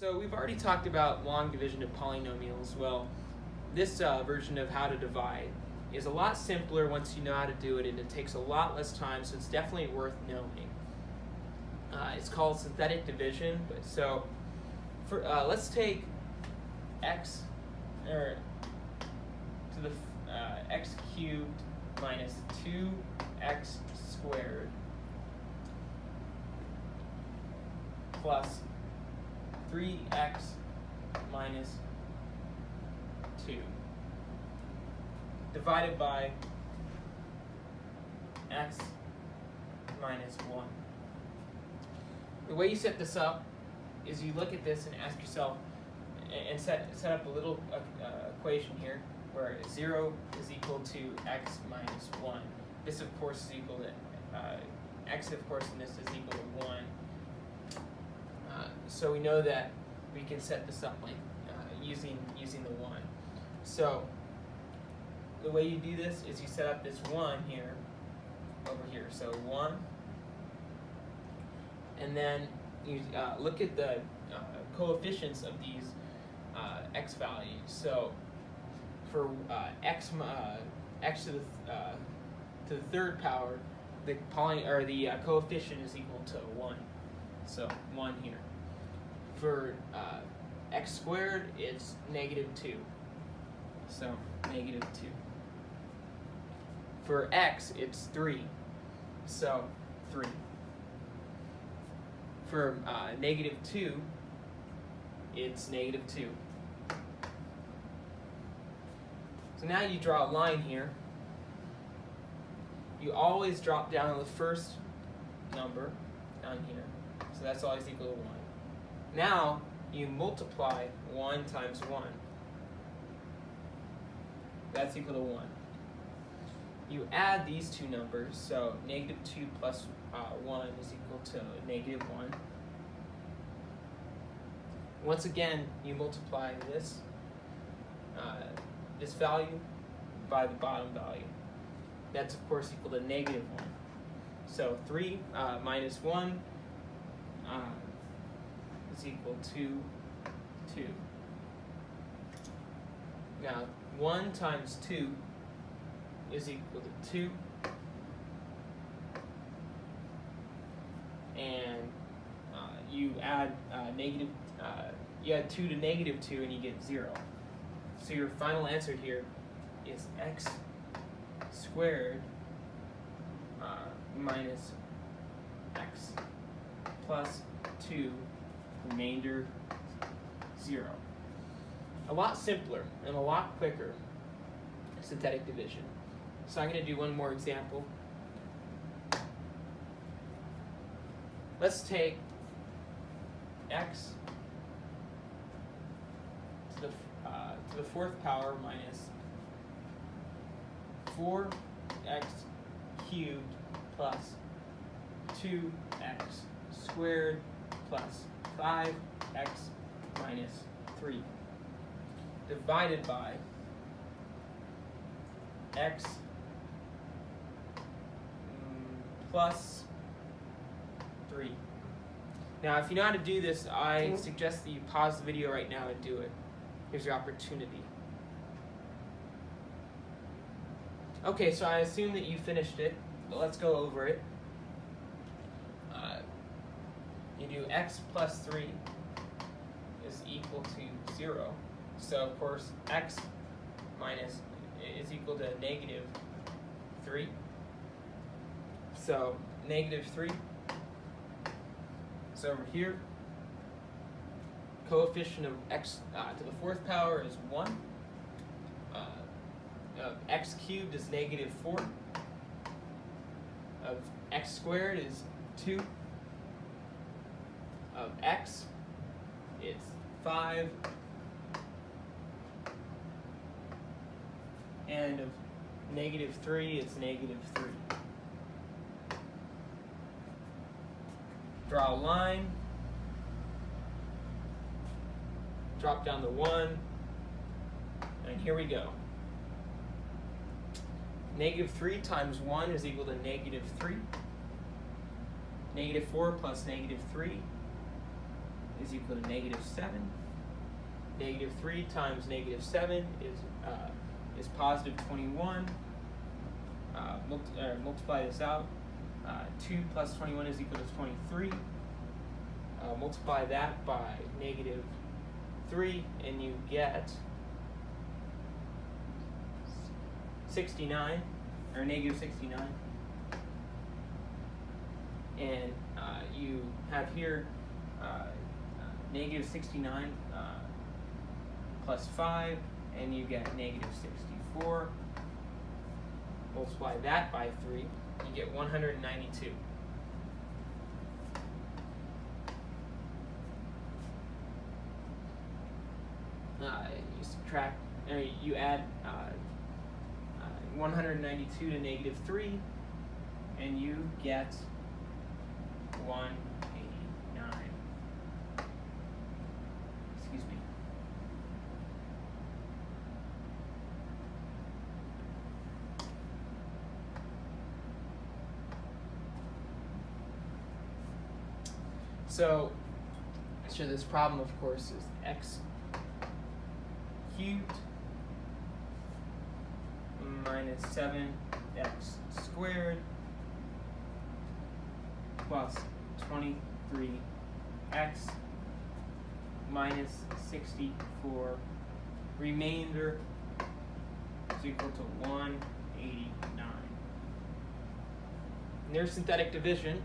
So we've already talked about long division of polynomials. Well, this version of how to divide is a lot simpler once you know how to do it, and it takes a lot less time, so it's definitely worth knowing. It's called synthetic division. So let's take x to the x cubed minus 2x squared plus 3x minus 2 divided by x minus 1. The way you set this up is you look at this and ask yourself, and set up a little equation here where 0 is equal to x minus 1. This, of course, is equal to x, of course, and this is equal to 1. So we know that we can set this up like using the 1. So the way you do this is you set up this 1 here, over here. So 1, and then you look at the coefficients of these x values. So for x to the third power, the coefficient is equal to 1. So 1 here. For x squared, it's negative 2. So negative 2. For x, it's 3. So 3. For negative 2, it's negative 2. So now you draw a line here. You always drop down the first number down here. So that's always equal to 1. Now you multiply 1 times 1. That's equal to 1. You add these two numbers, so negative 2 plus 1 is equal to negative 1. Once again, you multiply this value by the bottom value. That's, of course, equal to negative 1. So 3 minus 1 is equal to 2. Now, 1 times 2 is equal to 2. And you add you add 2 to negative 2 and you get 0. So your final answer here is x squared minus x plus 2, remainder 0. A lot simpler and a lot quicker synthetic division. So I'm going to do one more example. Let's take x to the fourth power minus 4x cubed plus 2x squared plus 5x minus 3 divided by x plus 3. Now, if you know how to do this, I suggest that you pause the video right now and do it. Here's your opportunity. Okay, so I assume that you finished it, but let's go over it. You do x plus 3 is equal to 0. So, of course, x minus is equal to negative 3. So, negative 3. So over here, coefficient of x to the fourth power is 1. X cubed is negative 4. Of x squared is 2. Of x, it's 5. And of negative 3, it's negative 3. Draw a line, drop down the 1, and here we go. Negative 3 times 1 is equal to negative 3. Negative 4 plus negative 3 is equal to negative 7. Negative 3 times negative 7 is positive 21. Multiply this out. 2 plus 21 is equal to 23. Multiply that by negative 3 and you get 69, or negative 69. And you have here negative 69 plus 5, and you get negative 64. Multiply that by 3, you get 192. You subtract, you add 192 to negative 3, and you get 189. Excuse me. So this problem, of course, is x cubed minus 7x squared plus 23x minus 64 remainder is equal to 189. And there's synthetic division.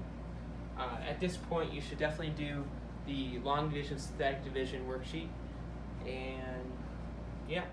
At this point, you should definitely do the long division synthetic division worksheet. And yeah.